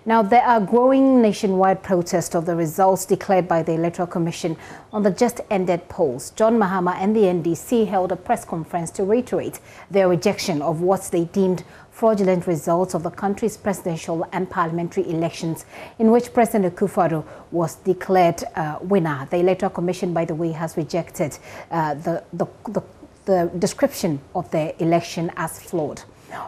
Now, there are growing nationwide protests of the results declared by the Electoral Commission on the just-ended polls. John Mahama and the NDC held a press conference to reiterate their rejection of what they deemed fraudulent results of the country's presidential and parliamentary elections, in which President Akufo-Addo was declared winner. The Electoral Commission, by the way, has rejected the description of the election as flawed.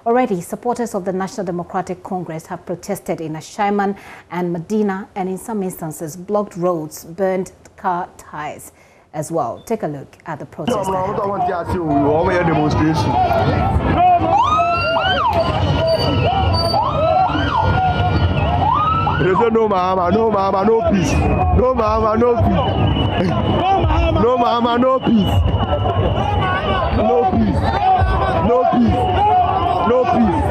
Already, supporters of the National Democratic Congress have protested in Ashaiman and Medina, and in some instances blocked roads, burned car tires as well. Take a look at the protest. No Mahama, no Mahama, no peace. No Mahama, no peace. No Mahama, no peace. No peace. No peace. No peace.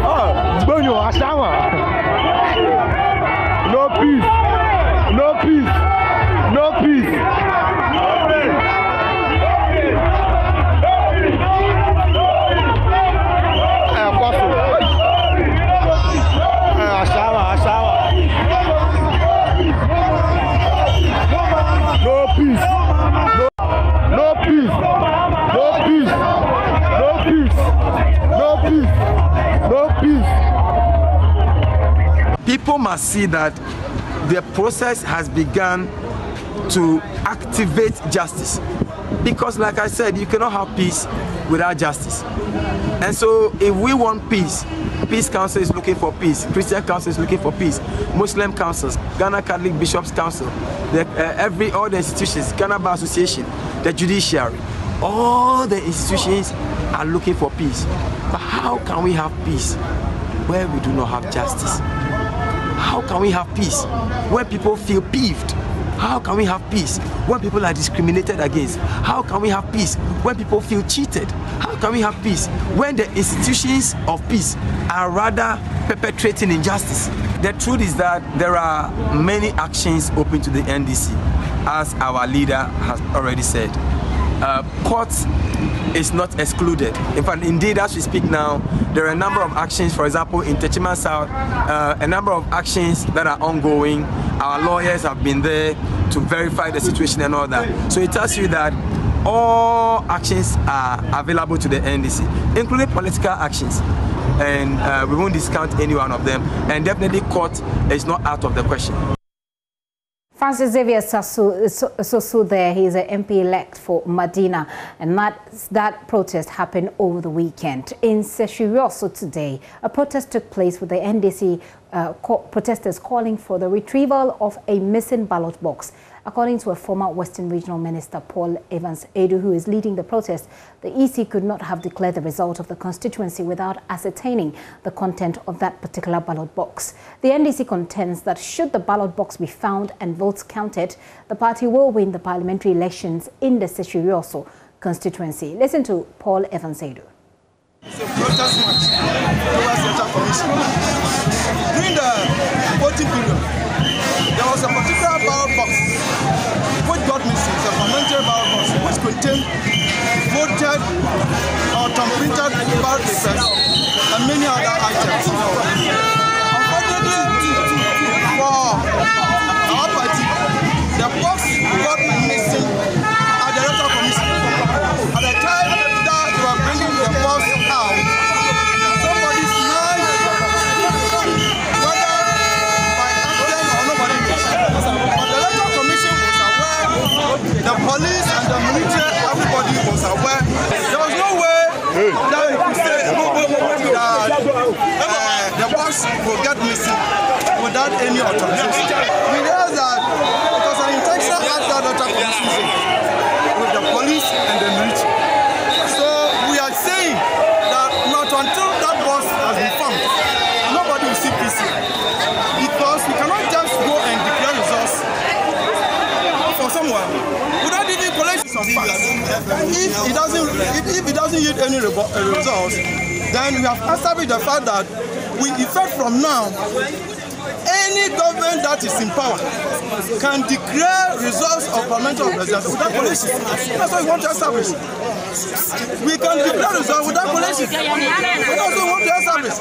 Oh, Bonyo, Ashama. No peace. No peace. No peace. No peace. No peace. No peace. No peace. No peace. No peace. People must see that the process has begun to activate justice. Because like I said, you cannot have peace without justice. And so if we want peace, Peace Council is looking for peace, Christian Council is looking for peace, Muslim councils, Ghana Catholic Bishops Council, all the institutions, Ghana Bar Association, the judiciary, all the institutions are looking for peace. But how can we have peace where we do not have justice? How can we have peace when people feel peeved? How can we have peace when people are discriminated against? How can we have peace when people feel cheated? How can we have peace when the institutions of peace are rather perpetrating injustice? The truth is that there are many actions open to the NDC, as our leader has already said. Courts is not excluded. In fact, indeed, as we speak now, there are a number of actions, for example, in Techiman South, a number of actions that are ongoing. Our lawyers have been there to verify the situation and all that. So it tells you that all actions are available to the NDC, including political actions. And we won't discount any one of them. And definitely court is not out of the question. Francis Xavier Sosu there, he is an MP-elect for Medina, and that protest happened over the weekend. In Seshirioso today, a protest took place with the NDC protesters calling for the retrieval of a missing ballot box. According to a former Western Regional Minister, Paul Evans-Edu, who is leading the protest, the EC could not have declared the result of the constituency without ascertaining the content of that particular ballot box. The NDC contends that should the ballot box be found and votes counted, the party will win the parliamentary elections in the Seshirioso constituency. Listen to Paul Evans-Edu. It's a protest march towards the Electoral Commission. During the voting period, there was a particular ballot box which got missing, a parliamentary ballot box which contained voted or printed ballot papers and many other items. Unfortunately for our party, the box got missing at the Electoral Commission. At the time that we were bringing the box out, somebody snatched, whether by accident or nobody knows. But the Electoral Commission was aware, the police and the military, everybody was aware. There was no way that we could say that the box will get missing without any authorization. We realized that it was an intentional act that the Electoral Commission did with the police and the military. So we are saying that not until that box has been found, nobody will see peace here. Because we cannot just go and declare results for someone without even collecting some facts. If it doesn't yield any results, then we have established the fact that we effect from now, any government that is in power can declare results of parliamentary representatives without police. That's what we want to establish. We can declare results without coalition. We also want to establish.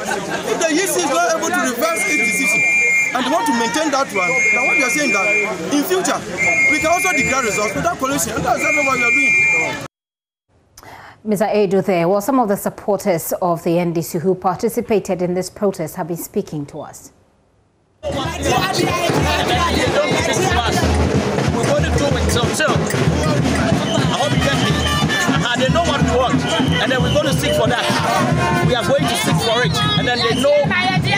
If the EC is not able to reverse its decision and want to maintain that one, then what we are saying that in future we can also declare results without coalition. And that's exactly what we are doing. Mr. Edu there, well, some of the supporters of the NDC who participated in this protest have been speaking to us. We're going to do it till. I hope you get me. They know what we want, and then we're going to seek for that. We are going to seek for it, and then they know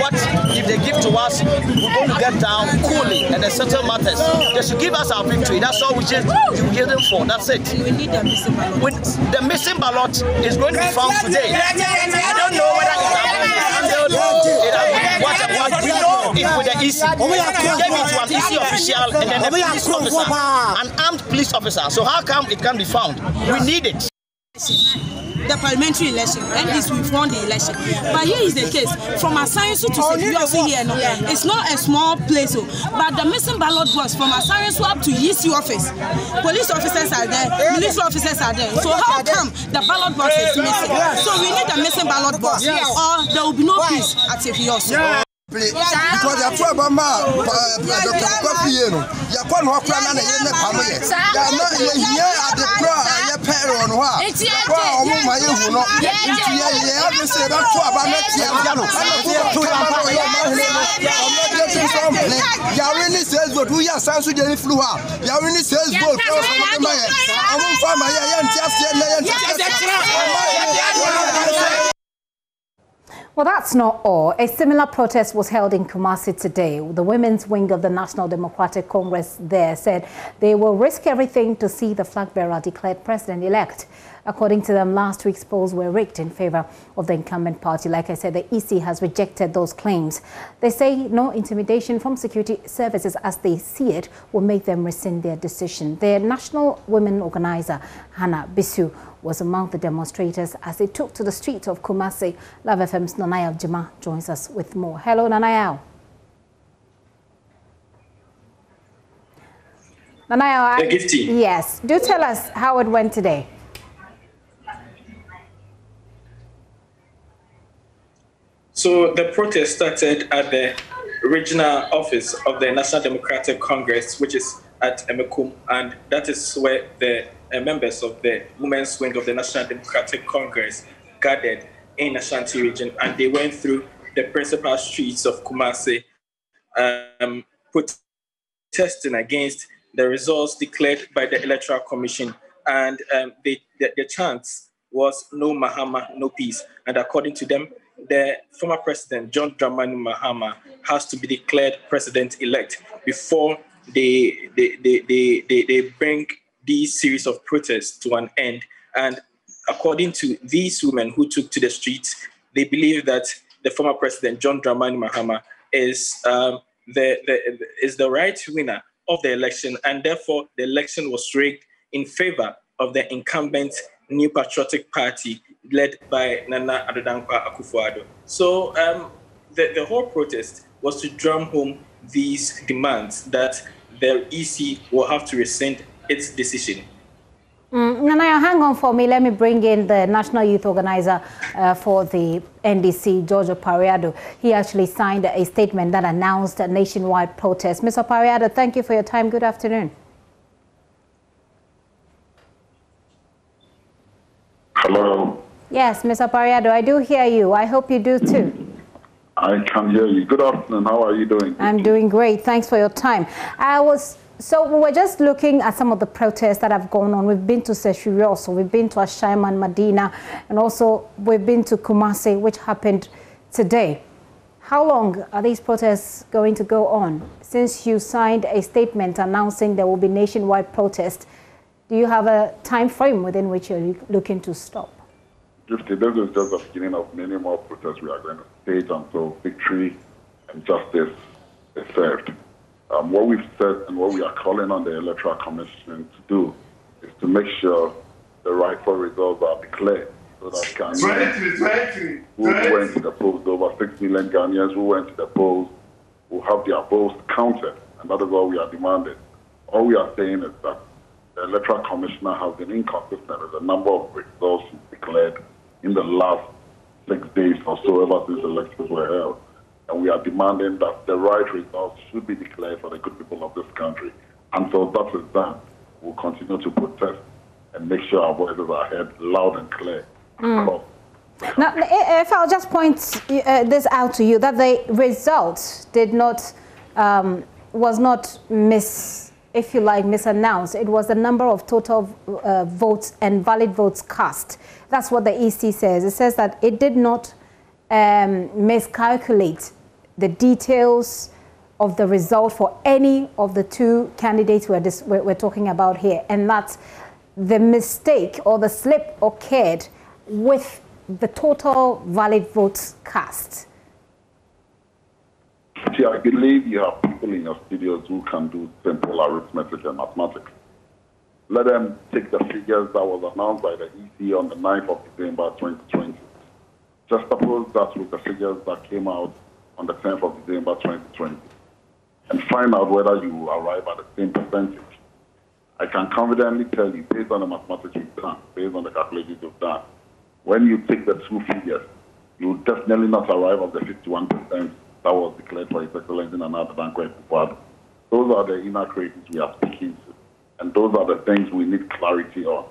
what, if they give to us, we're going to get down coolly and then settle matters. They should give us our victory. That's all we just give them for. That's it. We need the missing ballot. The missing ballot is going to be found today. I don't know whether it's handled. We know it with the EC. We gave it to an EC official and then a police officer, an armed police officer. So how come it can't be found? We need it. The parliamentary election, and this we won the election. But here is the case: from Asarisu to Sefiyosu here, no, it's not a small place, but the missing ballot box from Asarisu up to EC office, police officers are there, military officers are there. So how come the ballot box is missing? So we need the missing ballot box, or there will be no peace at Sefiyosu. Because the trouble, Dr. Papiano, Yapon Wakran and the family. They are not here at the pro and your parent on what? It's my own. You say that to about Yarini says, but we are Sansu Flua. Yarini says, both. I won't find my Well, that's not all. A similar protest was held in Kumasi today. The women's wing of the National Democratic Congress there said they will risk everything to see the flag bearer declared president-elect. According to them, last week's polls were rigged in favor of the incumbent party. Like I said, the EC has rejected those claims. They say no intimidation from security services as they see it will make them rescind their decision. Their national women organizer, Hannah Bisu, was among the demonstrators as they took to the streets of Kumasi. Love FM's Nanaya Jima joins us with more. Hello, Nanaya. Nanaya, yes. Do tell us how it went today. So the protest started at the regional office of the National Democratic Congress, which is at Emekum, and that is where the members of the women's wing of the National Democratic Congress gathered in Ashanti region, and they went through the principal streets of Kumasi, protesting against the results declared by the Electoral Commission, and the chant was no Mahama, no peace. And according to them, the former president, John Dramani Mahama, has to be declared president-elect before they bring these series of protests to an end. And according to these women who took to the streets, they believe that the former president, John Dramani Mahama, is the right winner of the election, and therefore the election was rigged in favor of the incumbent New Patriotic Party led by Nana Addo Akufo-Addo. So the whole protest was to drum home these demands that the EC will have to rescind its decision. Nanaya, hang on for me. Let me bring in the National Youth Organizer for the NDC, George Opariado. He actually signed a statement that announced a nationwide protest. Mr. Opariado, thank you for your time. Good afternoon. Hello. Yes, Mr. Opariado, I do hear you. I hope you do too. I can hear you. Good afternoon. How are you doing? I'm doing great. Thanks for your time. So we were just looking at some of the protests that have gone on. We've been to Sefiyosu, we've been to Ashaiman, Medina, and also we've been to Kumasi, which happened today. How long are these protests going to go on? Since you signed a statement announcing there will be nationwide protests, do you have a time frame within which you're looking to stop? This is just the beginning of many more protests we are going to stage until victory and justice is served. What we've said and what we are calling on the Electoral Commission to do is to make sure the rightful results are declared so that Ghanaians who went to the polls, over 6 million Ghanaians who went to the polls, will have their votes counted, and that is all we are demanding. All we are saying is that the Electoral Commissioner has been inconsistent with the number of results declared in the last 6 days or so ever since elections were held. And we are demanding that the right results should be declared for the good people of this country. Until that is done, we'll continue to protest and make sure our voices are heard loud and clear across. Now, if I'll just point this out to you, that the result did not, was not misannounced. It was the number of total votes and valid votes cast. That's what the EC says. It says that it did not miscalculate the details of the result for any of the two candidates we're talking about here, and that the mistake or the slip occurred with the total valid votes cast. See, I believe you have people in your studios who can do simple arithmetic and mathematics. Let them take the figures that was announced by the EC on the 9th of December 2020. Just suppose that with the figures that came out on the 10th of December 2020 and find out whether you arrive at the same percentage. I can confidently tell you, based on the mathematics you've done, based on the calculations you've done, when you take the two figures, you will definitely not arrive at the 51% that was declared for His Excellency Nana Addo Dankwa Akufo-Addo. Those are the inaccuracies we are speaking to, and those are the things we need clarity on.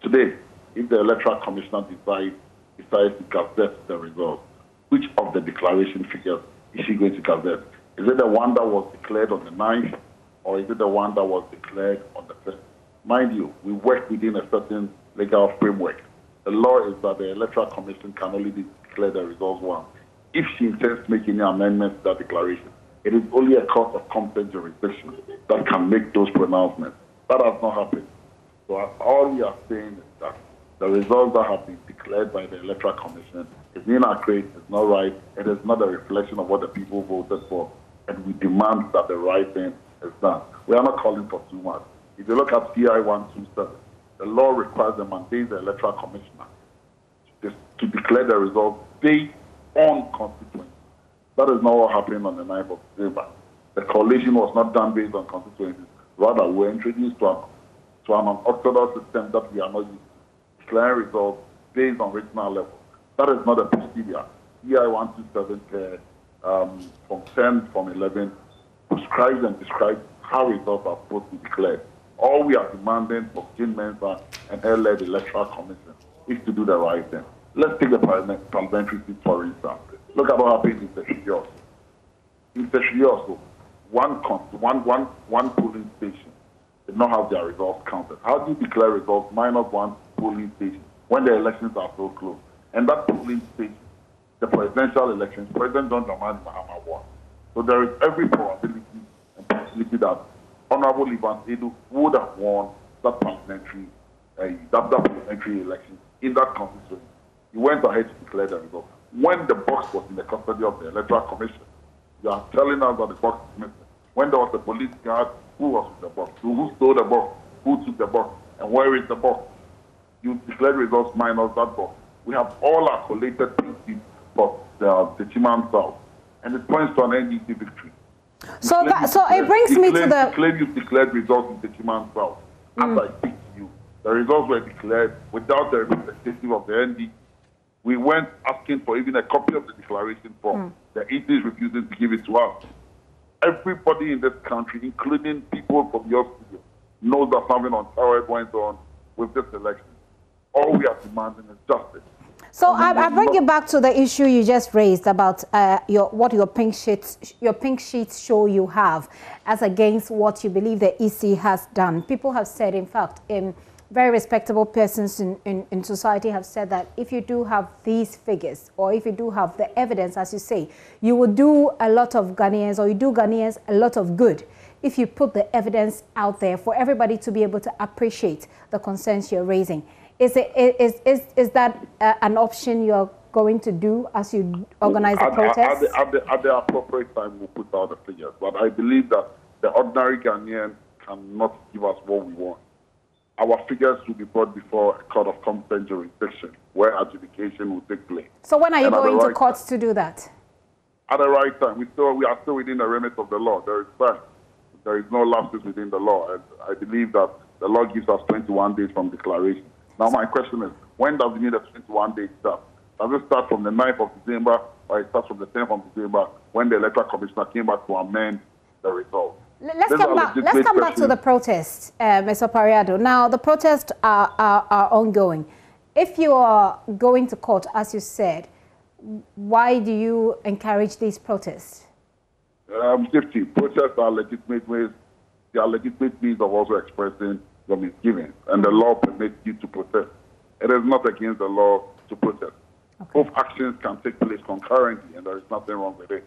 Today, if the Electoral Commissioner decides to gazette the results, which of the declaration figures is she going to gazette? Is it the one that was declared on the 9th, or is it the one that was declared on the 1st? Mind you, we work within a certain legal framework. The law is that the Electoral Commission can only declare the results once. If she intends to make any amendments to that declaration, it is only a court of competent jurisdiction that can make those pronouncements. That has not happened. So all we are saying is that the results that have been declared by the Electoral Commission is inaccurate, it's not right, it is not a reflection of what the people voted for, and we demand that the right thing is done. We are not calling for too much. If you look at CI 127, the law requires and mandates the Electoral Commissioner to declare the results based on constituencies. That is not what happened on the 9th of December. The coalition was not done based on constituencies. Rather, we were introduced to an unorthodox system that we are not used to, declaring results based on regional level. That is not a procedure. CI 127 from 11 prescribes and describes how results are supposed to be declared. All we are demanding for Jane Mensah and her led Electoral Commission is to do the right thing. Let's take the parliamentary seat, for instance. Look at what happened in Seshiri. In Seshiri also, one polling station did not have their results counted. How do you declare results minus one polling station when the elections are so close? And that polling station, the presidential elections, President John Dramani Mahama won. So there is every probability and possibility that Honorable Evans Edu would have won that parliamentary election in that constituency. He went ahead to declare the result. When the box was in the custody of the Electoral Commission, you are telling us that the box is missing. When there was a police guard, who was with the box? Who stole the box? Who took the box? And where is the box? You declared results minus that box. We have all our collated pieces for the Chiman South, and it points to an NDC victory. So it brings me to the... You declared results in the Chiman South. As I speak to you, the results were declared without the representative of the NDC. We went asking for even a copy of the declaration form. The EC is refusing to give it to us. Everybody in this country, including people from your studio, knows that something untoward went on with this election. All we are demanding is justice. So I bring you back to the issue you just raised about what your pink sheets show you have as against what you believe the EC has done. People have said, in fact, very respectable persons in society have said that if you do have these figures, or if you do have the evidence, as you say, you will do a lot of Ghanaians, or you do Ghanaians a lot of good if you put the evidence out there for everybody to be able to appreciate the concerns you're raising. Is that an option you're going to do as you organize the protest? At the appropriate time, we'll put out the figures. But I believe that the ordinary Ghanaian cannot give us what we want. Our figures will be brought before a court of competent jurisdiction, where adjudication will take place. So when are you going to courts to do that? At the right time. We are still within the remit of the law. There is time. There is no lapses within the law. And I believe that the law gives us 21 days from declaration. Now, my question is, when does it mean the 21 days start? Does it start from the 9th of December, or it starts from the 10th of December, when the Electoral Commissioner came back to amend the result? Let's come back to the protest, Mr. Pariado. Now, the protests are ongoing. If you are going to court, as you said, why do you encourage these protests? Safety. Protests are legitimate ways. They are legitimate means of also expressing your misgivings, and the law permits you to protest. It is not against the law to protest. Okay. Both actions can take place concurrently, and there is nothing wrong with it.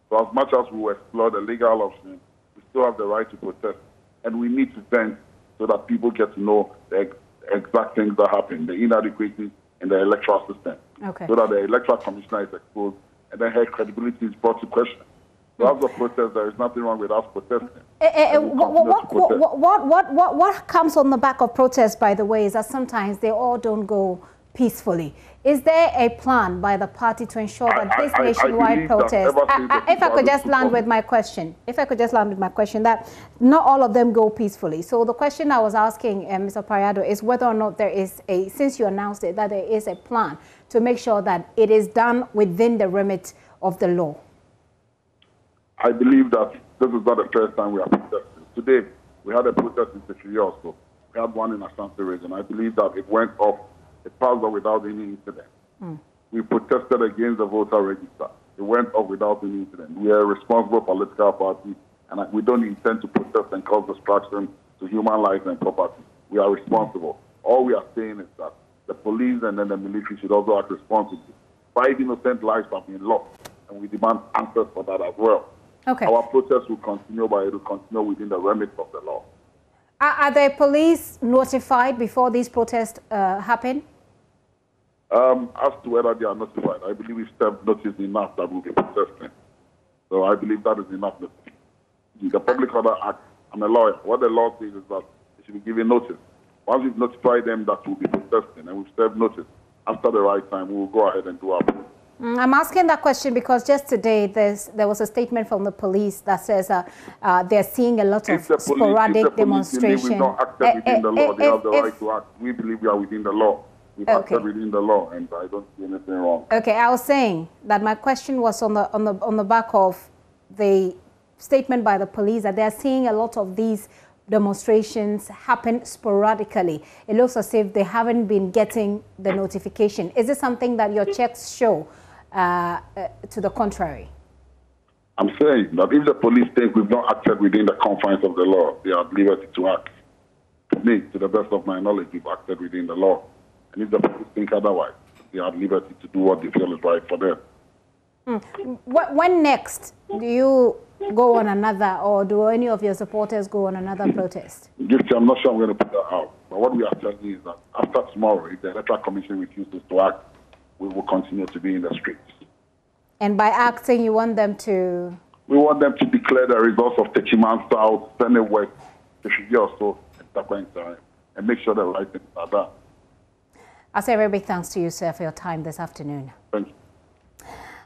So as much as we will explore the legal option, we still have the right to protest, and we need to vent so that people get to know the exact things that happen, the inadequacies in the electoral system, so that the Electoral Commissioner is exposed, and then her credibility is brought to question. So as a protest, there is nothing wrong with us protesting. What comes on the back of protests, by the way, is that sometimes they all don't go peacefully. Is there a plan by the party to ensure that this nationwide protest, if I could just land with my question, that not all of them go peacefully. So the question I was asking Mr. Pariado is whether or not there is a, since you announced it, that there is a plan to make sure that it is done within the remit of the law. I believe that this is not the first time we are protesting. Today, we had a protest in Secretary also. We had one in Ashanti region. I believe that it went off, it passed off without any incident. We protested against the voter register. It went off without any incident. We are a responsible political party, and we don't intend to protest and cause destruction to human lives and property. We are responsible. All we are saying is that the police and then the military should also act responsibly. 5 innocent lives have been lost, and we demand answers for that as well. Okay. Our protest will continue, but it will continue within the remit of the law. Are the police notified before these protests happen? As to whether they are notified, I believe if served notice enough that we'll be protesting. So I believe that is enough. The Public Order Act, I'm a lawyer. What the law says is that they should be given notice. Once we've notified them that we'll be protesting and we've served notice, after the right time, we will go ahead and do our protest. I'm asking that question because just today there was a statement from the police that says they're seeing a lot of sporadic demonstrations. If the police not acted within the law, they have the right to act. We believe we are within the law. We've acted within the law, and I don't see anything wrong. Okay, I was saying that my question was on the back of the statement by the police that they're seeing a lot of these demonstrations happen sporadically. It looks as if they haven't been getting the notification. Is this something that your checks show to the contrary? I'm saying that if the police think we've not acted within the confines of the law, they are at liberty to act. To me, to the best of my knowledge, we've acted within the law. And if the police think otherwise, they are at liberty to do what they feel is right for them. When next do you go on another, or do any of your supporters go on another protest? Gifty, I'm not sure I'm going to put that out. But what we are telling you is that after tomorrow, if the Electoral Commission refuses to act, we will continue to be in the streets. And by acting, you want them to? We want them to declare the results of Techiman South, Senate West, also, and make sure the right things are done. I say a very big thanks to you, sir, for your time this afternoon. Thank you.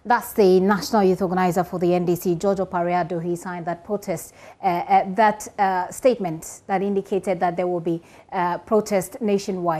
That's the National Youth Organizer for the NDC, George Pariado. He signed that protest, that statement that indicated that there will be protest nationwide.